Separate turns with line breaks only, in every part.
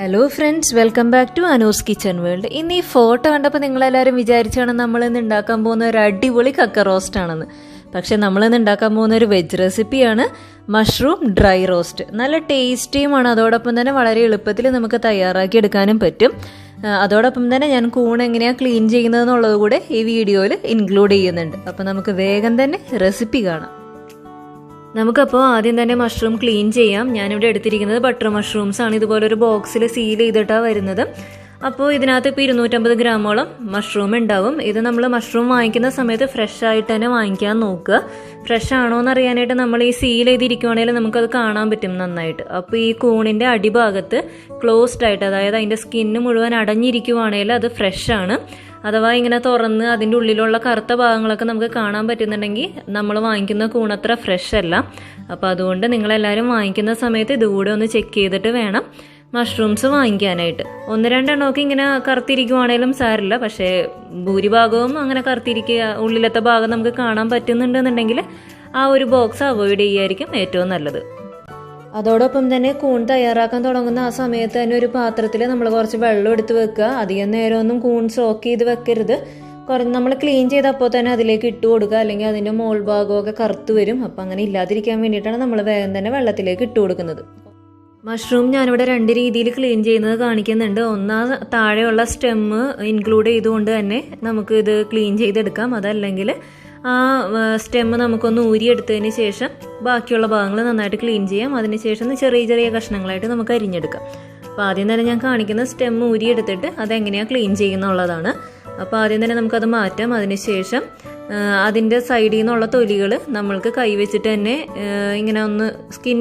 Hello friends, welcome back to Anu's kitchen world. ഇന്ന് ഈ photo കണ്ടപ്പോൾ നിങ്ങളെല്ലാവരും വിചാരിച്ചാണ് നമ്മളിന്ന് ഉണ്ടാക്കാൻ പോകുന്ന ഒരു അടിപൊളി കക്ക റോസ്റ്റ് ആണെന്ന്. പക്ഷെ നമ്മളിന്ന് ഉണ്ടാക്കാൻ പോകുന്ന ഒരു വെജ് റെസിപ്പിയാണ് മഷ്റൂം ഡ്രൈ റോസ്റ്റ്. നല്ല ടേസ്റ്റിയുമാണ്, അതോടൊപ്പം തന്നെ വളരെ എളുപ്പത്തിൽ നമുക്ക് തയ്യാറാക്കി എടുക്കാനും പറ്റും. അതോടൊപ്പം തന്നെ ഞാൻ കൂൺ എങ്ങനെയാണ് ക്ലീൻ ചെയ്യുന്നതെന്നുള്ളത് കൂടെ ഈ വീഡിയോയിൽ ഇൻക്ലൂഡ് ചെയ്യുന്നുണ്ട്. അപ്പോൾ നമുക്ക് വേഗം തന്നെ റെസിപ്പി കാണാം. നമുക്കപ്പോൾ ആദ്യം തന്നെ മഷ്റൂം ക്ലീൻ ചെയ്യാം. ഞാനിവിടെ എടുത്തിരിക്കുന്നത് ബട്ടർ മഷ്റൂംസ് ആണ്. ഇതുപോലെ ഒരു ബോക്സിൽ സീൽ ചെയ്തിട്ടാണ് വരുന്നത്. അപ്പോൾ ഇതിനകത്ത് ഇപ്പോൾ 250 ഗ്രാമോളം മഷ്റൂം ഉണ്ടാവും. ഇത് നമ്മൾ മഷ്റൂം വാങ്ങിക്കുന്ന സമയത്ത് ഫ്രഷ് ആയിട്ട് തന്നെ വാങ്ങിക്കാൻ നോക്കുക. ഫ്രഷ് ആണോ എന്ന് അറിയാനായിട്ട് നമ്മൾ ഈ സീൽ ചെയ്തിരിക്കുവാണെങ്കിൽ നമുക്കത് കാണാൻ പറ്റും നന്നായിട്ട്. അപ്പോൾ ഈ കൂണിൻ്റെ അടിഭാഗത്ത് ക്ലോസ്ഡ് ആയിട്ട്, അതായത് അതിൻ്റെ സ്കിന്ന് മുഴുവൻ അടഞ്ഞിരിക്കുവാണെങ്കിൽ അത് ഫ്രഷ് ആണ്. അഥവാ ഇങ്ങനെ തുറന്ന് അതിൻ്റെ ഉള്ളിലുള്ള കറുത്ത ഭാഗങ്ങളൊക്കെ നമുക്ക് കാണാൻ പറ്റുന്നുണ്ടെങ്കിൽ നമ്മൾ വാങ്ങിക്കുന്ന കൂണത്ര ഫ്രഷ് അല്ല. അപ്പോൾ അതുകൊണ്ട് നിങ്ങളെല്ലാവരും വാങ്ങിക്കുന്ന സമയത്ത് ഇതുകൂടെ ഒന്ന് ചെക്ക് ചെയ്തിട്ട് വേണം മഷ്റൂംസ് വാങ്ങിക്കാനായിട്ട്. 1-2 എണ്ണമൊക്കെ ഇങ്ങനെ കറുത്തിരിക്കുവാണേലും സാരില്ല. പക്ഷേ ഭൂരിഭാഗവും അങ്ങനെ കറുത്തിരിക്കുക, ഉള്ളിലത്തെ ഭാഗം നമുക്ക് കാണാൻ പറ്റുന്നുണ്ടെന്നുണ്ടെങ്കിൽ ആ ഒരു ബോക്സ് അവോയ്ഡ് ചെയ്യായിരിക്കും ഏറ്റവും നല്ലത്. അതോടൊപ്പം തന്നെ കൂൺ തയ്യാറാക്കാൻ തുടങ്ങുന്ന ആ സമയത്ത് തന്നെ ഒരു പാത്രത്തിൽ നമ്മൾ കുറച്ച് വെള്ളം എടുത്ത് വെക്കുക. അധികം നേരമൊന്നും കൂൺ സോക്ക് ചെയ്ത് വെക്കരുത്. നമ്മൾ ക്ലീൻ ചെയ്തപ്പോൾ തന്നെ അതിലേക്ക് ഇട്ട് കൊടുക്കുക, അല്ലെങ്കിൽ അതിൻ്റെ മോൾ ഭാഗമൊക്കെ കറുത്ത് വരും. അപ്പം അങ്ങനെ ഇല്ലാതിരിക്കാൻ വേണ്ടിയിട്ടാണ് നമ്മൾ വേഗം തന്നെ വെള്ളത്തിലേക്ക് ഇട്ട് കൊടുക്കുന്നത്. മഷ്റൂം ഞാനിവിടെ 2 രീതിയിൽ ക്ലീൻ ചെയ്യുന്നത് കാണിക്കുന്നുണ്ട്. താഴെയുള്ള സ്റ്റെമ്മ് ഇൻക്ലൂഡ് ചെയ്തുകൊണ്ട് തന്നെ നമുക്ക് ഇത് ക്ലീൻ ചെയ്തെടുക്കാം. അതല്ലെങ്കിൽ ആ സ്റ്റെമ്മ് നമുക്കൊന്ന് ഊരിയെടുത്തതിന് ശേഷം ബാക്കിയുള്ള ഭാഗങ്ങൾ നന്നായിട്ട് ക്ലീൻ ചെയ്യാം. അതിനുശേഷം ചെറിയ ചെറിയ കഷ്ണങ്ങളായിട്ട് നമുക്ക് അരിഞ്ഞെടുക്കാം. അപ്പോൾ ആദ്യം തന്നെ ഞാൻ കാണിക്കുന്ന സ്റ്റെമ്മ് ഊരിയെടുത്തിട്ട് അതെങ്ങനെയാണ് ക്ലീൻ ചെയ്യുന്നുള്ളതാണ്. അപ്പോൾ ആദ്യം തന്നെ നമുക്കത് മാറ്റാം. അതിനുശേഷം അതിൻ്റെ സൈഡിൽ നിന്നുള്ള തൊലികൾ നമ്മൾക്ക് കൈവച്ചിട്ട് തന്നെ ഇങ്ങനെ ഒന്ന്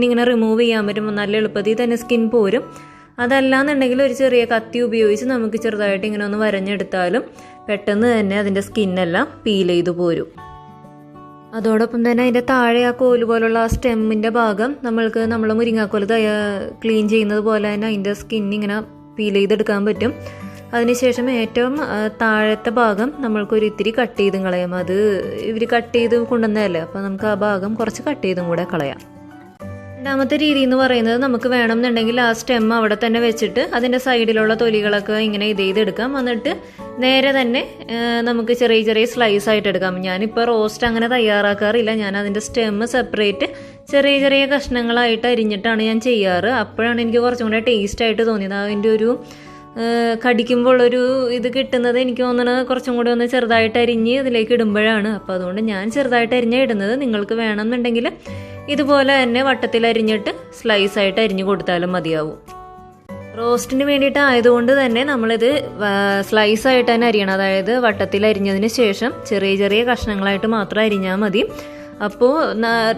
ഇങ്ങനെ റിമൂവ് ചെയ്യാൻ പറ്റും. നല്ല എളുപ്പത്തിൽ തന്നെ സ്കിൻ പോരും. അതല്ലാന്നുണ്ടെങ്കിൽ ഒരു ചെറിയ കത്തി ഉപയോഗിച്ച് നമുക്ക് ചെറുതായിട്ട് ഇങ്ങനെ ഒന്ന് വരഞ്ഞെടുത്താലും പെട്ടെന്ന് തന്നെ അതിൻ്റെ സ്കിന്നെല്ലാം പീൽ ചെയ്തു പോരും. അതോടൊപ്പം തന്നെ അതിൻ്റെ താഴെ ആ കോല് പോലുള്ള ആ സ്റ്റെമ്മിൻ്റെ ഭാഗം നമ്മൾ മുരിങ്ങാക്കോല് ക്ലീൻ ചെയ്യുന്നത് പോലെ തന്നെ അതിൻ്റെ സ്കിന്നിങ്ങനെ പീൽ ചെയ്തെടുക്കാൻ പറ്റും. അതിനുശേഷം ഏറ്റവും താഴത്തെ ഭാഗം നമ്മൾക്കൊരു ഇത്തിരി കട്ട് ചെയ്തും കളയാം. അത് ഇവർ കട്ട് ചെയ്ത് കൊണ്ടുവന്നതല്ലേ, അപ്പോൾ നമുക്ക് ആ ഭാഗം കുറച്ച് കട്ട് ചെയ്തും കൂടെ കളയാം. രണ്ടാമത്തെ രീതി എന്ന് പറയുന്നത്, നമുക്ക് വേണമെന്നുണ്ടെങ്കിൽ ആ സ്റ്റെം അവിടെ തന്നെ വെച്ചിട്ട് അതിൻ്റെ സൈഡിലുള്ള തൊലികളൊക്കെ ഇങ്ങനെ ഇത് ചെയ്തെടുക്കാം. എന്നിട്ട് നേരെ തന്നെ നമുക്ക് ചെറിയ ചെറിയ സ്ലൈസ് ആയിട്ട് എടുക്കാം. ഞാനിപ്പോൾ റോസ്റ്റ് അങ്ങനെ തയ്യാറാക്കാറില്ല. ഞാൻ അതിൻ്റെ സ്റ്റെം സെപ്പറേറ്റ് ചെറിയ ചെറിയ കഷ്ണങ്ങളായിട്ട് അരിഞ്ഞിട്ടാണ് ഞാൻ ചെയ്യാറ്. അപ്പോഴാണ് എനിക്ക് കുറച്ചും കൂടെ ടേസ്റ്റ് ആയിട്ട് തോന്നിയത്. അതിൻ്റെ ഒരു കടിക്കുമ്പോൾ ഒരു ഇത് കിട്ടുന്നത് എനിക്ക് തോന്നുന്നത് കുറച്ചും കൂടി ഒന്ന് ചെറുതായിട്ട് അരിഞ്ഞ് ഇതിലേക്ക് ഇടുമ്പോഴാണ്. അപ്പോൾ അതുകൊണ്ട് ഞാൻ ചെറുതായിട്ട് അരിഞ്ഞാണ് ഇടുന്നത്. നിങ്ങൾക്ക് വേണമെന്നുണ്ടെങ്കിൽ ഇതുപോലെ തന്നെ വട്ടത്തിൽ അരിഞ്ഞിട്ട് സ്ലൈസ് ആയിട്ട് അരിഞ്ഞു കൊടുത്താലും മതിയാവും. റോസ്റ്റിന് വേണ്ടിയിട്ട് ആയതുകൊണ്ട് തന്നെ നമ്മളിത് സ്ലൈസ് ആയിട്ട് തന്നെ അരിയണം. അതായത് വട്ടത്തിൽ അരിഞ്ഞതിന് ശേഷം ചെറിയ ചെറിയ കഷ്ണങ്ങളായിട്ട് മാത്രം അരിഞ്ഞാൽ മതി. അപ്പോൾ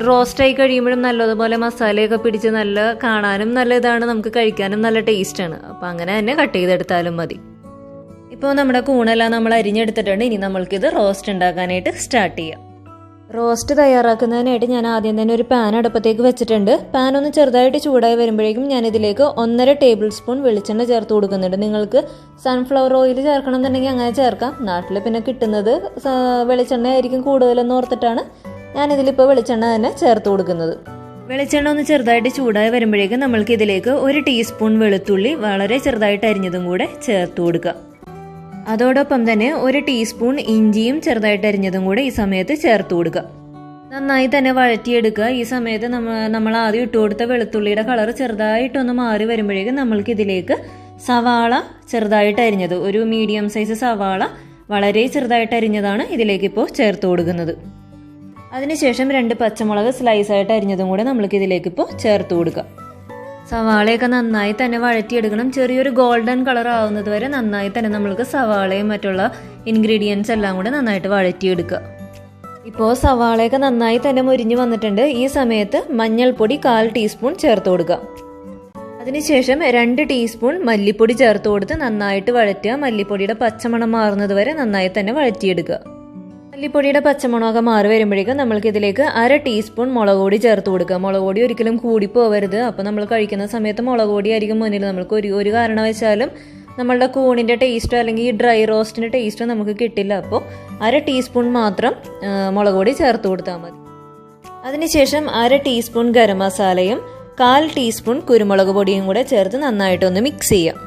റോസ്റ്റായി കഴിയുമ്പോഴും നല്ലതുപോലെ മസാലയൊക്കെ പിടിച്ച് നല്ല കാണാനും നല്ല ഇതാണ്, നമുക്ക് കഴിക്കാനും നല്ല ടേസ്റ്റാണ്. അപ്പോൾ അങ്ങനെ തന്നെ കട്ട് ചെയ്തെടുത്താലും മതി. ഇപ്പോൾ നമ്മുടെ കൂണെല്ലാം നമ്മൾ അരിഞ്ഞെടുത്തിട്ടുണ്ട്. ഇനി നമ്മൾക്കിത് റോസ്റ്റ് ഉണ്ടാക്കാനായിട്ട് സ്റ്റാർട്ട് ചെയ്യാം. റോസ്റ്റ് തയ്യാറാക്കുന്നതിനായിട്ട് ഞാൻ ആദ്യം തന്നെ ഒരു പാൻ അടുപ്പത്തേക്ക് വെച്ചിട്ടുണ്ട്. പാൻ ഒന്ന് ചെറുതായിട്ട് ചൂടായി വരുമ്പോഴേക്കും ഞാൻ ഇതിലേക്ക് 1.5 ടേബിൾ സ്പൂൺ വെളിച്ചെണ്ണ ചേർത്ത് കൊടുക്കുന്നുണ്ട്. നിങ്ങൾക്ക് സൺഫ്ലവർ ഓയിൽ ചേർക്കണം എന്നുണ്ടെങ്കിൽ അങ്ങനെ ചേർക്കാം. നാട്ടിൽ പിന്നെ കിട്ടുന്നത് വെളിച്ചെണ്ണ ആയിരിക്കും കൂടുതലെന്ന് ഓർത്തിട്ടാണ് ഞാനിതിലിപ്പോൾ വെളിച്ചെണ്ണ തന്നെ ചേർത്ത് കൊടുക്കുന്നത്. വെളിച്ചെണ്ണ ഒന്ന് ചെറുതായിട്ട് ചൂടായി വരുമ്പോഴേക്കും നമ്മൾക്ക് ഇതിലേക്ക് 1 ടീസ്പൂൺ വെളുത്തുള്ളി വളരെ ചെറുതായിട്ട് അരിഞ്ഞതും കൂടെ ചേർത്ത് കൊടുക്കുക. അതോടൊപ്പം തന്നെ 1 ടീസ്പൂൺ ഇഞ്ചിയും ചെറുതായിട്ട് അരിഞ്ഞതും കൂടെ ഈ സമയത്ത് ചേർത്ത് കൊടുക്കുക. നന്നായി തന്നെ വഴറ്റിയെടുക്കുക. ഈ സമയത്ത് നമ്മൾ ആദ്യം ഇട്ട് കൊടുത്ത വെളുത്തുള്ളിയുടെ കളർ ചെറുതായിട്ടൊന്ന് മാറി വരുമ്പോഴേക്കും നമ്മൾക്ക് ഇതിലേക്ക് സവാള ചെറുതായിട്ട് അരിഞ്ഞത്, ഒരു മീഡിയം സൈസ് സവാള വളരെ ചെറുതായിട്ട് അരിഞ്ഞതാണ് ഇതിലേക്ക് ഇപ്പോൾ ചേർത്ത് കൊടുക്കുന്നത്. അതിനുശേഷം 2 പച്ചമുളക് സ്ലൈസായിട്ട് അരിഞ്ഞതും കൂടെ നമ്മൾക്ക് ഇതിലേക്ക് ഇപ്പോൾ ചേർത്ത് കൊടുക്കുക. സവാളയൊക്കെ നന്നായി തന്നെ വഴറ്റിയെടുക്കണം. ചെറിയൊരു ഗോൾഡൻ കളർ ആവുന്നത് വരെ നന്നായി തന്നെ നമ്മൾക്ക് സവാളയും മറ്റുള്ള ഇൻഗ്രീഡിയൻസ് എല്ലാം കൂടെ നന്നായിട്ട് വഴറ്റിയെടുക്കുക. ഇപ്പോൾ സവാളയൊക്കെ നന്നായി തന്നെ മുരിഞ്ഞു വന്നിട്ടുണ്ട്. ഈ സമയത്ത് മഞ്ഞൾപ്പൊടി 1/4 ടീസ്പൂൺ ചേർത്ത് കൊടുക്കുക. അതിനുശേഷം 2 ടീസ്പൂൺ മല്ലിപ്പൊടി ചേർത്ത് കൊടുത്ത് നന്നായിട്ട് വഴറ്റുക. മല്ലിപ്പൊടിയുടെ പച്ചമണം മാറുന്നത് വരെ നന്നായി തന്നെ വഴറ്റിയെടുക്കുക. മല്ലിപ്പൊടിയുടെ പച്ചമണമൊക്കെ മാറി വരുമ്പോഴേക്കും നമ്മൾക്ക് ഇതിലേക്ക് 1/2 ടീസ്പൂൺ മുളക് പൊടി ചേർത്ത് കൊടുക്കുക. മുളക് പൊടി ഒരിക്കലും കൂടിപ്പോവരുത്. അപ്പോൾ നമ്മൾ കഴിക്കുന്ന സമയത്ത് മുളക് പൊടി ആയിരിക്കും മുന്നിൽ. നമ്മൾക്ക് ഒരു കാരണവശാലും നമ്മളുടെ കൂണിൻ്റെ ടേസ്റ്റോ അല്ലെങ്കിൽ ഈ ഡ്രൈ റോസ്റ്റിൻ്റെ ടേസ്റ്റോ നമുക്ക് കിട്ടില്ല. അപ്പോൾ 1/2 ടീസ്പൂൺ മാത്രം മുളക് പൊടി ചേർത്ത് കൊടുത്താൽ മതി. അതിനുശേഷം 1/2 ടീസ്പൂൺ ഗരം മസാലയും 1/4 ടീസ്പൂൺ കുരുമുളക് പൊടിയും കൂടെ ചേർത്ത് നന്നായിട്ടൊന്ന് മിക്സ് ചെയ്യാം.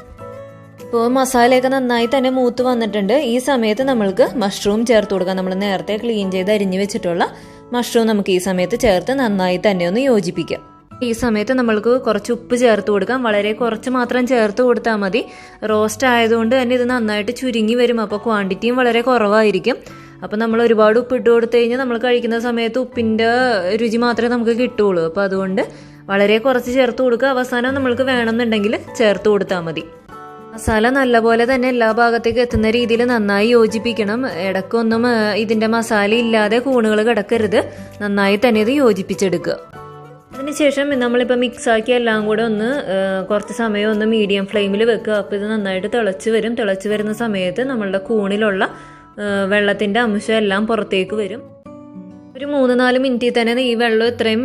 ഇപ്പോൾ മസാലയൊക്കെ നന്നായി തന്നെ മൂത്ത് വന്നിട്ടുണ്ട്. ഈ സമയത്ത് നമ്മൾക്ക് മഷ്റൂം ചേർത്ത് കൊടുക്കാം. നമ്മൾ നേരത്തെ ക്ലീൻ ചെയ്ത് അരിഞ്ഞു വെച്ചിട്ടുള്ള മഷ്റൂം നമുക്ക് ഈ സമയത്ത് ചേർത്ത് നന്നായി തന്നെ ഒന്ന് യോജിപ്പിക്കാം. ഈ സമയത്ത് നമ്മൾക്ക് കുറച്ച് ഉപ്പ് ചേർത്ത് കൊടുക്കാം. വളരെ കുറച്ച് മാത്രം ചേർത്ത് കൊടുത്താൽ മതി. റോസ്റ്റ് ആയതുകൊണ്ട് തന്നെ ഇത് നന്നായിട്ട് ചുരുങ്ങി വരും. അപ്പോൾ ക്വാണ്ടിറ്റിയും വളരെ കുറവായിരിക്കും. അപ്പോൾ നമ്മൾ ഒരുപാട് ഉപ്പ് ഇട്ട് കൊടുത്തു കഴിഞ്ഞാൽ നമ്മൾ കഴിക്കുന്ന സമയത്ത് ഉപ്പിൻ്റെ രുചി മാത്രമേ നമുക്ക് കിട്ടുകയുള്ളൂ. അപ്പോൾ അതുകൊണ്ട് വളരെ കുറച്ച് ചേർത്ത് കൊടുക്കുക. അവസാനം നമ്മൾക്ക് വേണമെന്നുണ്ടെങ്കിൽ ചേർത്ത് കൊടുത്താൽ മതി. മസാല നല്ലപോലെ തന്നെ എല്ലാ ഭാഗത്തേക്ക് എത്തുന്ന രീതിയിൽ നന്നായി യോജിപ്പിക്കണം. ഇടയ്ക്കൊന്നും ഇതിൻ്റെ മസാല ഇല്ലാതെ കൂണുകൾ കിടക്കരുത്. നന്നായി തന്നെ ഇത് യോജിപ്പിച്ചെടുക്കുക. അതിനുശേഷം നമ്മളിപ്പോൾ മിക്സാക്കി എല്ലാം കൂടെ ഒന്ന് കുറച്ച് സമയം ഒന്ന് മീഡിയം ഫ്ലെയിമിൽ വെക്കുക. അപ്പോൾ ഇത് നന്നായിട്ട് തിളച്ച് വരും. തിളച്ച് വരുന്ന സമയത്ത് നമ്മളുടെ കൂണിലുള്ള വെള്ളത്തിൻ്റെ അംശം എല്ലാം പുറത്തേക്ക് വരും. ഒരു 3-4 മിനിറ്റിൽ തന്നെ ഈ വെള്ളം ഇത്രയും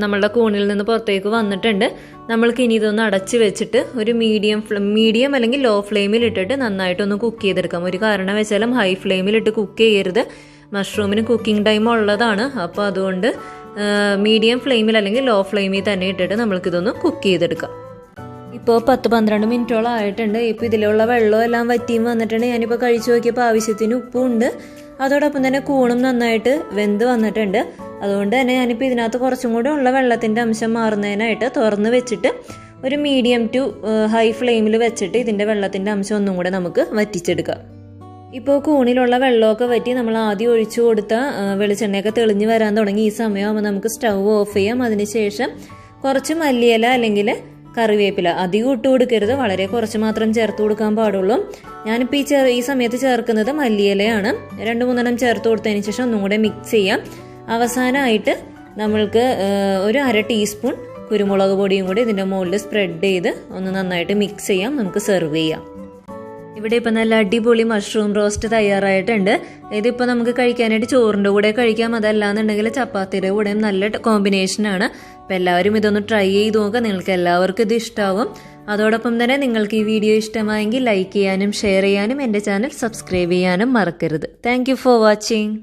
നമ്മളുടെ കൂണിൽ നിന്ന് പുറത്തേക്ക് വന്നിട്ടുണ്ട്. നമ്മൾക്ക് ഇനി ഇതൊന്ന് അടച്ച് വെച്ചിട്ട് ഒരു മീഡിയം അല്ലെങ്കിൽ ലോ ഫ്ലെയിമിൽ ഇട്ടിട്ട് നന്നായിട്ടൊന്ന് കുക്ക് ചെയ്തെടുക്കാം. ഒരു കാരണവശാലും ഹൈ ഫ്ലെയിമിലിട്ട് കുക്ക് ചെയ്യരുത്. മഷ്റൂമിന് കുക്കിംഗ് ടൈം ഉള്ളതാണ്. അപ്പോൾ അതുകൊണ്ട് മീഡിയം ഫ്ലെയിമിൽ അല്ലെങ്കിൽ ലോ ഫ്ലെയിമിൽ തന്നെ ഇട്ടിട്ട് നമ്മൾക്കിതൊന്ന് കുക്ക് ചെയ്തെടുക്കാം. ഇപ്പോൾ 10-12 മിനിറ്റോളം ആയിട്ടുണ്ട്. ഇപ്പോൾ ഇതിലുള്ള വെള്ളം എല്ലാം വറ്റിയും വന്നിട്ടുണ്ട്. ഞാനിപ്പോൾ കഴിച്ചു നോക്കിയപ്പോൾ ആവശ്യത്തിന് ഉപ്പും ഉണ്ട്. അതോടൊപ്പം തന്നെ കൂണും നന്നായിട്ട് വെന്ത് വന്നിട്ടുണ്ട്. അതുകൊണ്ട് തന്നെ ഞാനിപ്പോൾ ഇതിനകത്ത് കുറച്ചും കൂടെ ഉള്ള വെള്ളത്തിൻ്റെ അംശം മാറുന്നതിനായിട്ട് തുറന്ന് വെച്ചിട്ട് ഒരു മീഡിയം ടു ഹൈ ഫ്ലെയിമിൽ വെച്ചിട്ട് ഇതിൻ്റെ വെള്ളത്തിൻ്റെ അംശം ഒന്നും കൂടെ നമുക്ക് വറ്റിച്ചെടുക്കാം. ഇപ്പോൾ കൂണിലുള്ള വെള്ളമൊക്കെ വറ്റി നമ്മൾ ആദ്യം ഒഴിച്ചു കൊടുത്ത വെളിച്ചെണ്ണയൊക്കെ തെളിഞ്ഞ് വരാൻ തുടങ്ങി. ഈ സമയമാകുമ്പോൾ നമുക്ക് സ്റ്റൗ ഓഫ് ചെയ്യാം. അതിനുശേഷം കുറച്ച് മല്ലിയില അല്ലെങ്കിൽ കറിവേപ്പില അധികം ഇട്ട് കൊടുക്കരുത്. വളരെ കുറച്ച് മാത്രം ചേർത്ത് കൊടുക്കാൻ പാടുള്ളൂ. ഞാനിപ്പോൾ ഈ സമയത്ത് ചേർക്കുന്നത് മല്ലിയിലയാണ്. 2-3 ചേർത്ത് കൊടുത്തതിന് ശേഷം ഒന്നും കൂടെ മിക്സ് ചെയ്യാം. അവസാനമായിട്ട് നമ്മൾക്ക് ഒരു 1/2 ടീസ്പൂൺ കുരുമുളക് പൊടിയും കൂടി ഇതിൻ്റെ മുകളിൽ സ്പ്രെഡ് ചെയ്ത് ഒന്ന് നന്നായിട്ട് മിക്സ് ചെയ്യാം. നമുക്ക് സെർവ് ചെയ്യാം. ഇവിടെ ഇപ്പോൾ നല്ല അടിപൊളി മഷ്റൂം റോസ്റ്റ് തയ്യാറായിട്ടുണ്ട്. ഇതിപ്പോൾ നമുക്ക് കഴിക്കാനായിട്ട് ചോറിൻ്റെ കൂടെ കഴിക്കാം. അതല്ലാന്നുണ്ടെങ്കിൽ ചപ്പാത്തിയുടെ കൂടെയും നല്ല കോമ്പിനേഷനാണ്. അപ്പോൾ എല്ലാവരും ഇതൊന്ന് ട്രൈ ചെയ്ത് നോക്കുക. നിങ്ങൾക്ക് എല്ലാവർക്കും ഇത് ഇഷ്ടമാവും. അതോടൊപ്പം തന്നെ നിങ്ങൾക്ക് ഈ വീഡിയോ ഇഷ്ടമായെങ്കിൽ ലൈക്ക് ചെയ്യാനും ഷെയർ ചെയ്യാനും എൻ്റെ ചാനൽ സബ്സ്ക്രൈബ് ചെയ്യാനും മറക്കരുത്. Thank you for watching.